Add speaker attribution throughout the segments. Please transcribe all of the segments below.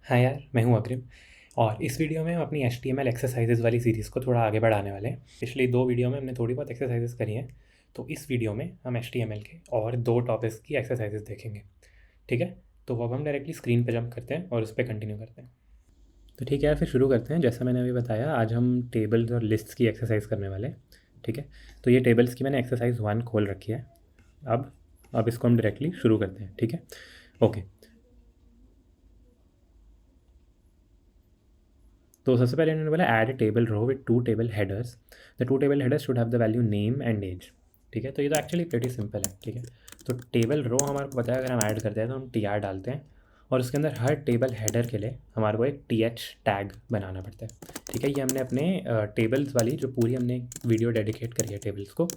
Speaker 1: हाँ यार, मैं हूँ अग्रिम। और इस वीडियो में हम अपनी HTML एक्सरसाइजेज़ वाली सीरीज़ को थोड़ा आगे बढ़ाने वाले हैं। पिछली 2 वीडियो में हमने थोड़ी बहुत एक्सरसाइजेज़ करी हैं, तो इस वीडियो में हम HTML के और 2 टॉपिक्स की एक्सरसाइजेज़ देखेंगे। ठीक है? तो अब हम डायरेक्टली स्क्रीन पे जंप करते हैं और उस पे कंटिन्यू करते हैं। तो ठीक है यार, फिर शुरू करते हैं। जैसा मैंने अभी बताया, आज हम टेबल्स और लिस्ट्स की एक्सरसाइज करने वाले हैं। ठीक है? तो ये टेबल्स की मैंने एक्सरसाइज 1 खोल रखी है। अब इसको हम डायरेक्टली शुरू करते हैं। ठीक है? ओके। तो सबसे पहले इन्होंने बोला add a table row with 2 table headers. The 2 table headers should have the value name and age. ठीक है, तो ये तो एक्चुअली प्रेटी सिंपल है। ठीक है, तो टेबल रो हमारे को पता है, अगर हम ऐड करते हैं तो हम TR डालते हैं और उसके अंदर हर टेबल हेडर के लिए हमारे को एक TH टैग बनाना पड़ता है। ठीक है, ये हमने अपने टेबल्स वाली जो पूरी हमने वीडियो डेडिकेट करी है टेबल्स को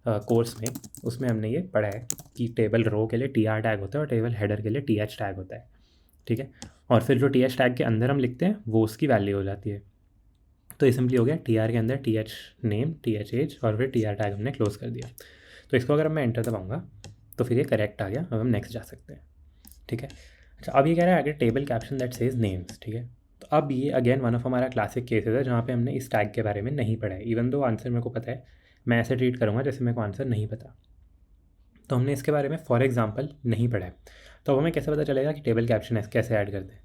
Speaker 1: कोर्स में, उसमें हमने ये पढ़ा है कि टेबल रो के लिए TR टैग होता है और टेबल हेडर के लिए TH टैग होता है। ठीक है, और फिर जो TH टैग के अंदर हम लिखते हैं वो उसकी वैल्यू हो जाती है। तो ये सिंपली हो गया TR के अंदर TH नेम, TH एज और फिर TR टैग हमने क्लोज कर दिया। तो इसको अगर मैं एंटर दबाऊंगा तो फिर ये करेक्ट आ गया। अब हम नेक्स्ट जा सकते हैं। ठीक है, अच्छा, अब ये कह रहा है अगर table caption that says names. ठीक है, तो अब ये अगेन वन ऑफ हमारा क्लासिक केसेस है जहाँ पे हमने इस टैग के बारे में नहीं पढ़ा है। इवन दो आंसर मेरे को पता है, मैं ऐसे ट्रीट करूँगा जैसे मेरे को आंसर नहीं पता। तो हमने इसके बारे में फॉर एग्जाम्पल नहीं पढ़ा है। तो अब हमें कैसे पता चलेगा कि टेबल कैप्शन कैसे ऐड करते हैं?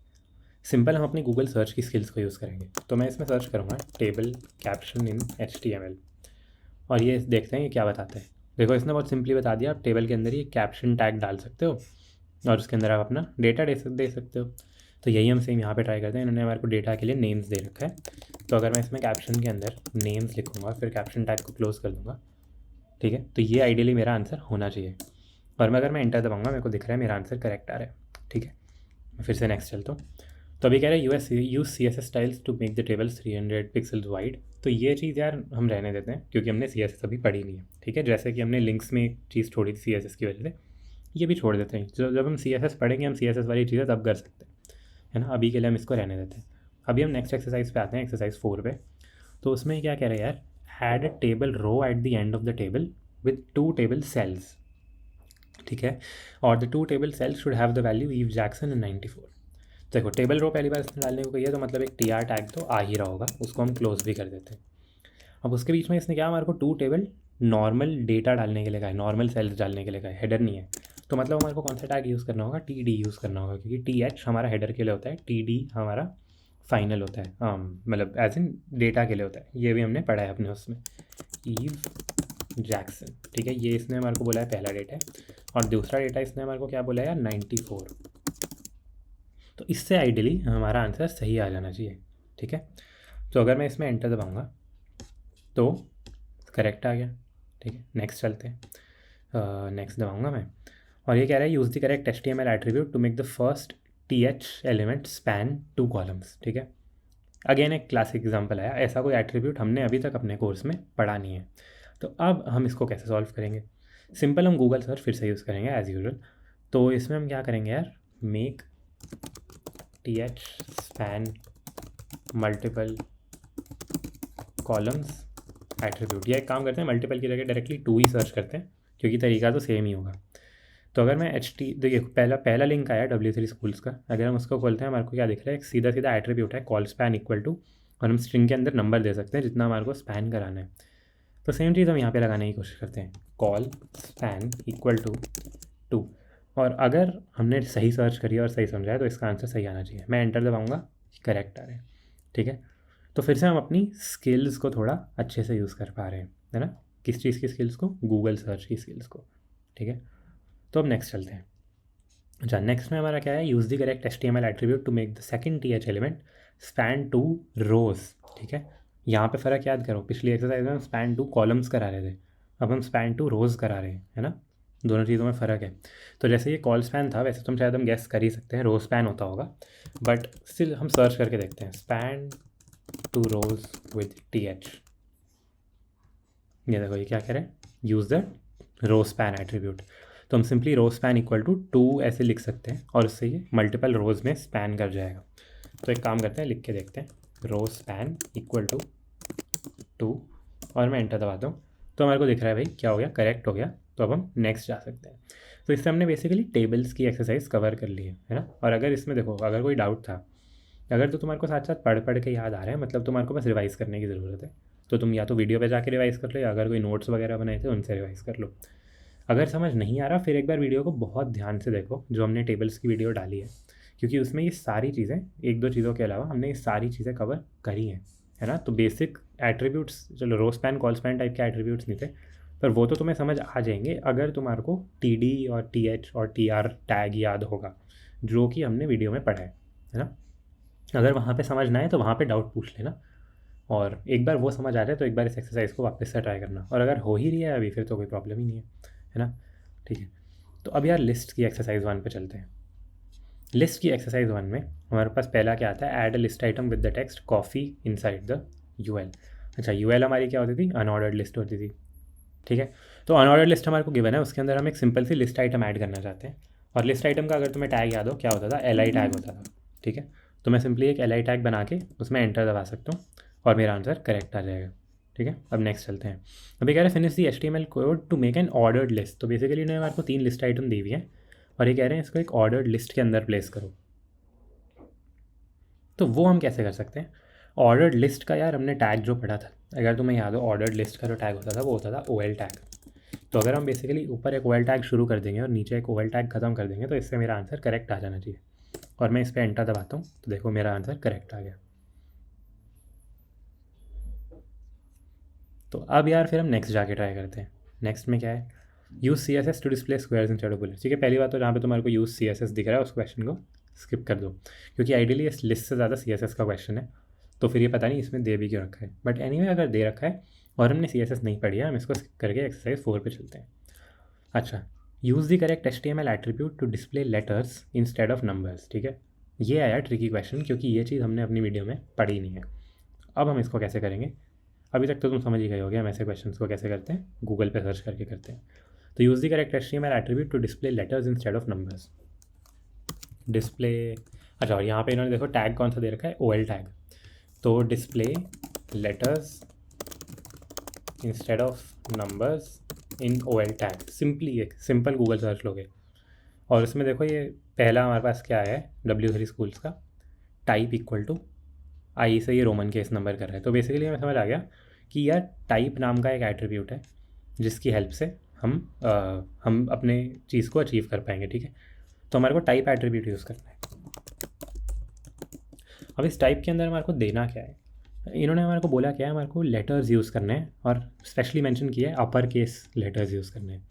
Speaker 1: सिंपल, हम अपनी गूगल सर्च की स्किल्स को यूज़ करेंगे। तो मैं इसमें सर्च करूँगा टेबल कैप्शन इन HTML और ये देखते हैं ये क्या बताते हैं। देखो, इसने बहुत सिंपली बता दिया, आप टेबल के अंदर ही कैप्शन टैग डाल सकते हो और उसके अंदर आप अपना डेटा दे सकते हो। तो यही हम सेम यहाँ पे ट्राई करते हैं। इन्होंने हमारे को डेटा के लिए नेम्स दे रखा है। तो अगर मैं इसमें कैप्शन के अंदर नेम्स लिखूँगा फिर कैप्शन टैग को क्लोज कर दूँगा। ठीक है, तो ये आइडियली मेरा आंसर होना चाहिए। और मैं अगर मैं एंटर दबाऊँगा मेरे को दिख रहा है मेरा आंसर करेक्ट आ रहा है। ठीक है, मैं फिर से नेक्स्ट चलता हूँ। तो अभी कह रहे हैं use CSS styles to make the tables 300 pixels wide. तो ये चीज़ यार हम रहने देते हैं क्योंकि हमने CSS अभी पढ़ी नहीं है। ठीक है, जैसे कि हमने लिंक्स में एक चीज़ छोड़ी थी CSS की वजह से, ये भी छोड़ देते हैं। जब हम CSS पढ़ेंगे हम CSS वाली चीज़ें तब कर सकते हैं, है ना। अभी के लिए हम इसको रहने देते हैं। अभी हम नेक्स्ट एक्सरसाइज पे आते हैं, एक्सरसाइज 4 पे। तो उसमें क्या कह रहे हैं यार, add a table row at the end of the table with 2 table cells. ठीक है, और the 2 table cells should have the value Eve Jackson and 94। देखो, टेबल रो पहली बार इसने डालने को कही है तो मतलब एक TR टैग तो आ ही रहा होगा, उसको हम क्लोज भी कर देते हैं। अब उसके बीच में इसने क्या हमारे को 2 टेबल नॉर्मल डेटा डालने के लिए कहा है, नॉर्मल सेल्स डालने के लिए कहा है, हेडर नहीं है। तो मतलब हमारे को कौन सा टैग यूज़ करना होगा? TD यूज़ करना होगा, क्योंकि TH हमारा हेडर के लिए होता है, TD हमारा फाइनल होता है, मतलब एज इन डेटा के लिए होता है। ये भी हमने पढ़ा है अपने उसमें, ईव जैक्सन। ठीक है, ये इसने हमारे को बोला है पहला डेटा है और दूसरा डेटा इसने हमारे को क्या बोला है यार, 94। तो इससे आइडियली हमारा आंसर सही आ जाना चाहिए। ठीक है, तो अगर मैं इसमें एंटर दबाऊँगा तो करेक्ट आ गया। ठीक है, नेक्स्ट चलते हैं। नेक्स्ट दबाऊँगा मैं और ये कह रहा है use the correct HTML attribute to make the first TH element span 2 columns. ठीक है, अगेन एक क्लासिक एग्जांपल आया, ऐसा कोई एट्रीब्यूट हमने अभी तक अपने कोर्स में पढ़ा नहीं है। तो अब हम इसको कैसे सॉल्व करेंगे? सिंपल, हम गूगल सर्च फिर से यूज़ करेंगे एज यूजुअल। तो इसमें हम क्या करेंगे यार, make TH span multiple columns attribute, या एक काम करते हैं मल्टीपल की जगह डायरेक्टली 2 ही सर्च करते हैं क्योंकि तरीका तो सेम ही होगा। तो अगर मैं देखिए पहला लिंक आया W3 स्कूल्स का, अगर हम उसको खोलते हैं हमारे को क्या दिख रहा है, एक सीधा सीधा एट्रीब्यूट है कॉल स्पैन इक्वल टू, और हम स्ट्रिंग के अंदर नंबर दे सकते हैं जितना हमारे को स्पैन कराना है। तो सेम चीज़ हम यहाँ पे लगाने की कोशिश करते हैं, कॉल स्पैन इक्वल टू 2। और अगर हमने सही सर्च करी और सही समझा है तो इसका आंसर सही आना चाहिए। मैं एंटर दबाऊँगा, करेक्ट आ रहा है। ठीक है, तो फिर से हम अपनी स्किल्स को थोड़ा अच्छे से यूज़ कर पा रहे हैं, है ना। किस चीज़ की स्किल्स को? गूगल सर्च की स्किल्स को। ठीक है, तो अब नेक्स्ट चलते हैं। अच्छा, नेक्स्ट में हमारा क्या है, use the correct HTML attribute to make the second TH element span 2 rows. ठीक है, यहाँ पे फ़र्क याद करो, पिछली एक्सरसाइज में हम स्पैन 2 कॉलम्स करा रहे थे, अब हम स्पैन 2 रोज करा रहे हैं, है ना। दोनों चीज़ों में फ़र्क है। तो जैसे ये कॉल स्पैन था, वैसे तो हम शायद हम गेस कर ही सकते हैं रो स्पैन होता होगा, बट स्टिल हम सर्च करके देखते हैं, स्पैन 2 रोज विद TH। ये देखो ये क्या कह रहे हैं, use the row span attribute. तो हम simply row span equal to 2 ऐसे लिख सकते हैं और उससे ये मल्टीपल रोज़ में स्पैन कर जाएगा। तो एक काम करते हैं, लिख के देखते हैं, रो स्पैन इक्वल टू 2 और मैं एंटर दबाता हूँ तो हमारे को दिख रहा है भाई क्या हो गया, करेक्ट हो गया। तो अब हम नेक्स्ट जा सकते हैं। तो इससे हमने बेसिकली टेबल्स की एक्सरसाइज कवर कर ली है ना। और अगर इसमें देखो, अगर कोई डाउट था अगर तो तुम्हारे को साथ साथ पढ़ पढ़ के याद आ रहा है, मतलब तुम्हारे को बस रिवाइज़ करने की ज़रूरत है, तो तुम या तो वीडियो पे जाके रिवाइज़ कर लो, या अगर कोई नोट्स वगैरह बनाए थे उनसे रिवाइज़ कर लो। अगर समझ नहीं आ रहा, फिर एक बार वीडियो को बहुत ध्यान से देखो जो हमने टेबल्स की वीडियो डाली है, क्योंकि उसमें ये सारी चीज़ें, एक दो चीज़ों के अलावा हमने ये सारी चीज़ें कवर करी हैं, है ना। तो बेसिक एट्रीब्यूट्स, चलो row span col span type के एट्रीब्यूट्स नहीं थे, पर वो तो तुम्हें समझ आ जाएंगे अगर तुम्हारे को TD और TH और TR टैग याद होगा, जो कि हमने वीडियो में पढ़ा है ना। अगर वहाँ पे समझ ना आए तो वहाँ पे डाउट पूछ लेना, और एक बार वो समझ आ जाए तो एक बार इस एक्सरसाइज को वापस से ट्राई करना, और अगर हो ही रही है अभी फिर तो कोई प्रॉब्लम ही नहीं है ना। ठीक है, तो अब यार लिस्ट की एक्सरसाइज 1 पे चलते हैं। लिस्ट की एक्सरसाइज 1 में हमारे पास पहला क्या आता है, add a list item with the text coffee inside the UL। अच्छा, UL हमारी क्या होती थी, अनऑर्डर्ड लिस्ट होती थी। ठीक है, तो अनऑर्डर्ड लिस्ट हमारे को गिवन है, उसके अंदर हम एक सिंपल सी लिस्ट आइटम ऐड करना चाहते हैं, और लिस्ट आइटम का अगर तुम्हें टैग याद हो क्या होता था, LI टैग होता था। ठीक है, तो मैं सिंपली एक LI टैग बना के उसमें एंटर दबा सकता हूँ और मेरा आंसर करेक्ट आ जाएगा। ठीक है, अब नेक्स्ट चलते हैं। अभी कह रहे हैं finish the HTML code to make an ordered list. तो बेसिकली इन्होंने हमारे को 3 लिस्ट आइटम दी हुई है और ये कह रहे हैं इसको एक ऑर्डर्ड लिस्ट के अंदर प्लेस करो। तो वो हम कैसे कर सकते हैं, ऑर्डर्ड लिस्ट का यार हमने टैग जो पढ़ा था, अगर तुम्हें याद हो ऑर्डर्ड लिस्ट का जो टैग होता था वो होता था OL टैग। तो अगर हम बेसिकली ऊपर एक OL टैग शुरू कर देंगे और नीचे एक OL टैग ख़त्म कर देंगे तो इससे मेरा आंसर करेक्ट आ जाना चाहिए, और मैं इस पर एंटर दबाता हूँ तो देखो मेरा आंसर करेक्ट आ गया। तो अब यार फिर हम नेक्स्ट जाके ट्राई करते हैं। नेक्स्ट में क्या है, use CSS to display squares instead of bullets. ठीक है, पहली बात तो जहाँ पे तुम्हारे को यूज़ CSS दिख रहा है उस क्वेश्चन को स्किप कर दो, क्योंकि आइडियली इस लिस्ट से ज़्यादा CSS का क्वेश्चन है, तो फिर ये पता नहीं इसमें दे भी क्यों रखा है। बट एनीवे अगर दे रखा है और हमने CSS नहीं पढ़ी है, हम इसको स्किप करके एक्सरसाइज 4 पे चलते हैं। अच्छा, use the correct HTML attribute to display letters instead of numbers. ठीक है, ये आया ट्रिकी क्वेश्चन, क्योंकि ये चीज़ हमने अपनी वीडियो में पढ़ी नहीं है। अब हम इसको कैसे करेंगे, अभी तक तो तुम समझ ही गए होगे हम ऐसे क्वेश्चंस को कैसे करते हैं, गूगल पे सर्च करके करते हैं। तो use the correct HTML attribute to display letters instead of numbers. Display, अच्छा, और यहाँ पे इन्होंने देखो टैग कौन सा दे रखा है, OL टैग। तो display letters instead of numbers in OL tag, simply एक सिंपल गूगल सर्च लोगे और उसमें देखो ये पहला हमारे पास क्या है, W3 स्कूल्स का टाइप इक्वल टू आई से ये रोमन केस नंबर कर रहा है। तो बेसिकली हमें समझ आ गया कि यार टाइप नाम का एक एट्रीब्यूट है जिसकी हेल्प से हम अपने चीज़ को अचीव कर पाएंगे। ठीक है, तो हमारे को टाइप एट्रीब्यूट यूज़ करना है। अब इस टाइप के अंदर हमारे को देना क्या है, इन्होंने हमारे को बोला क्या है, हमारे को लेटर्स यूज़ करने हैं और स्पेशली मेंशन किया है अपर केस लेटर्स यूज़ करने हैं।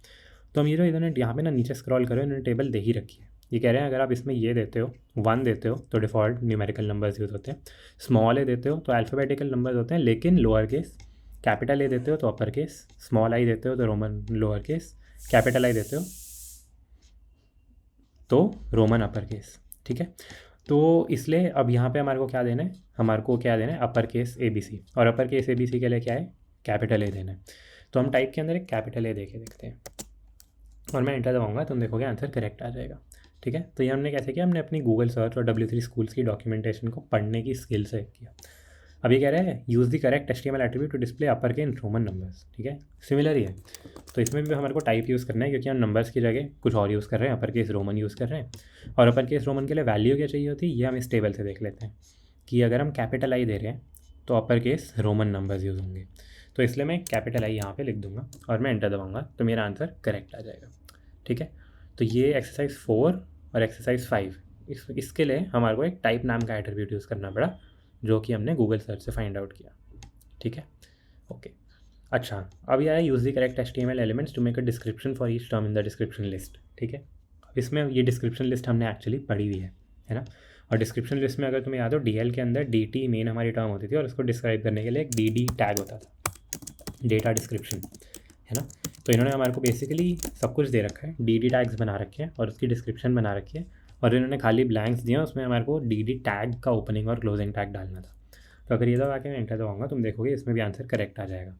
Speaker 1: तो हम ये जो इन्होंने यहाँ पे ना नीचे स्क्रॉल करो, इन्होंने टेबल दे ही रखी है। ये कह रहे हैं अगर आप इसमें ये देते हो 1 देते हो तो डिफ़ॉल्ट न्यूमेरिकल नंबर्स यूज़ होते हैं, स्मॉल ए देते हो तो अल्फ़ाबेटिकल नंबर्स होते हैं लेकिन लोअर केस, कैपिटल ए देते हो तो अपर केस, स्मॉल आई देते हो तो Roman lower case, capital I देते हो तो रोमन अपर केस। ठीक है, तो इसलिए अब यहाँ पे हमारे को क्या देना है, हमारे को क्या देना है, अपर केस ABC, और अपर केस ABC के लिए क्या है, कैपिटल ए देना है। तो हम टाइप के अंदर एक कैपिटल ए दे के देखते हैं और मैं एंटर दबाऊंगा, तुम देखोगे आंसर करेक्ट आ जाएगा। ठीक है, तो ये हमने कैसे किया, हमने अपनी गूगल सर्च और W3 स्कूल्स की डॉक्यूमेंटेशन को पढ़ने की स्किल से किया। अब ये कह रहे हैं use the correct HTML attribute to display upper case in Roman numbers. ठीक है, सिमिलर ही है, तो इसमें भी हमारे को टाइप यूज़ करना है क्योंकि हम नंबर्स की जगह कुछ और यूज़ कर रहे हैं, अपर केस रोमन यूज़ कर रहे हैं। और अपर केस रोमन के लिए वैल्यू क्या चाहिए होती है, ये हम इस टेबल से देख लेते हैं कि अगर हम कैपिटल आई दे रहे हैं तो upper case Roman numbers use होंगे। तो इसलिए मैं कैपिटल आई यहाँ पे लिख दूंगा और मैं एंटर दबाऊंगा तो मेरा आंसर करेक्ट आ जाएगा। ठीक है, तो ये एक्सरसाइज 4 और एक्सरसाइज 5 इसके लिए हमारे को एक टाइप नाम का एट्रीब्यूट यूज़ करना पड़ा जो कि हमने गूगल सर्च से फाइंड आउट किया। ठीक है, ओके। अच्छा, अब यह है use the correct HTML elements to make a description for each term in the description list. ठीक है, अब इसमें ये डिस्क्रिप्शन लिस्ट हमने एक्चुअली पढ़ी हुई है ना। और डिस्क्रिप्शन लिस्ट में अगर तुम्हें याद हो DL के अंदर DT मेन हमारी टर्म होती थी और उसको डिस्क्राइब करने के लिए एक DD टैग होता था, डेटा डिस्क्रिप्शन, है ना। तो इन्होंने हमारे को बेसिकली सब कुछ दे रखा है, DD टैग्स बना रखे हैं और उसकी डिस्क्रिप्शन बना रखी है, और इन्होंने खाली ब्लैंक्स दिए, उसमें हमारे को DD टैग का ओपनिंग और क्लोजिंग टैग डालना था। तो अगर ये दबा के मैं एंटर दबाऊंगा तुम देखोगे इसमें भी आंसर करेक्ट आ जाएगा।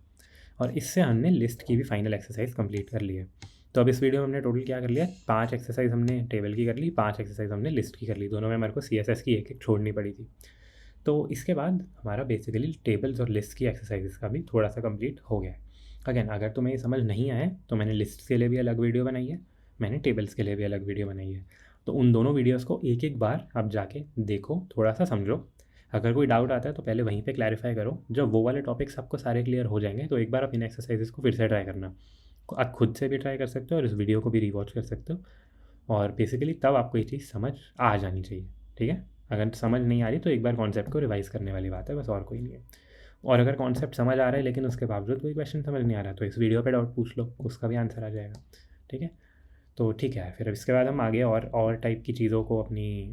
Speaker 1: और इससे हमने लिस्ट की भी फाइनल एक्सरसाइज कंप्लीट कर ली है। तो अब इस वीडियो में हमने टोटल क्या कर लिया, 5 एक्सरसाइज हमने टेबल की कर ली, 5 एक्सरसाइज हमने लिस्ट की कर ली, दोनों में हमारे को CSS की एक छोड़नी पड़ी थी। तो इसके बाद हमारा बेसिकली टेबल्स और लिस्ट की एक्सरसाइजेस का भी थोड़ा सा कंप्लीट हो गया है। अगेन अगर तुम्हें ये समझ नहीं आए तो मैंने लिस्ट के लिए भी अलग वीडियो बनाई है, मैंने टेबल्स के लिए भी अलग वीडियो बनाई है। तो उन दोनों वीडियोस को एक एक बार आप जाके देखो, थोड़ा सा समझो। अगर कोई डाउट आता है तो पहले वहीं पे क्लैरिफाई करो। जब वो वाले टॉपिक्स आपको सारे क्लियर हो जाएंगे तो एक बार आप इन एक्सरसाइजेस को फिर से ट्राई करना। आप खुद से भी ट्राई कर सकते हो और इस वीडियो को भी रीवॉच कर सकते हो, और बेसिकली तब आपको ये चीज़ समझ आ जानी चाहिए। ठीक है, अगर समझ नहीं आ रही तो एक बार कॉन्सेप्ट को रिवाइज करने वाली बात है, बस और कोई नहीं है। और अगर कॉन्सेप्ट समझ आ रहा है लेकिन उसके बावजूद कोई क्वेश्चन समझ नहीं आ रहा तो इस वीडियो पे डाउट पूछ लो, उसका भी आंसर आ जाएगा। ठीक है, तो ठीक है, फिर इसके बाद हम आगे और टाइप की चीज़ों को अपनी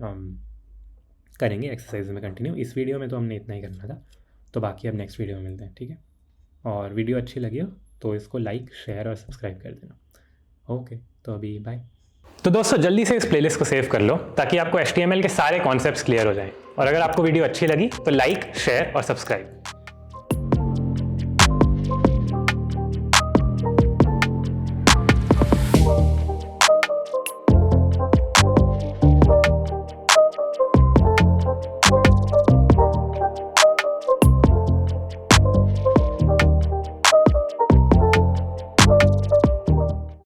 Speaker 1: करेंगे एक्सरसाइज में कंटिन्यू। इस वीडियो में तो हमने इतना ही करना था, तो बाकी अब नेक्स्ट वीडियो में मिलते हैं। ठीक है, और वीडियो अच्छी लगी हो तो इसको लाइक, शेयर और सब्सक्राइब कर देना। ओके, तो अभी बाय। तो दोस्तों जल्दी से इस प्लेलिस्ट को सेव कर लो ताकि आपको HTML के सारे कॉन्सेप्ट्स क्लियर हो जाएं। और अगर आपको वीडियो अच्छी लगी तो लाइक, शेयर और सब्सक्राइब।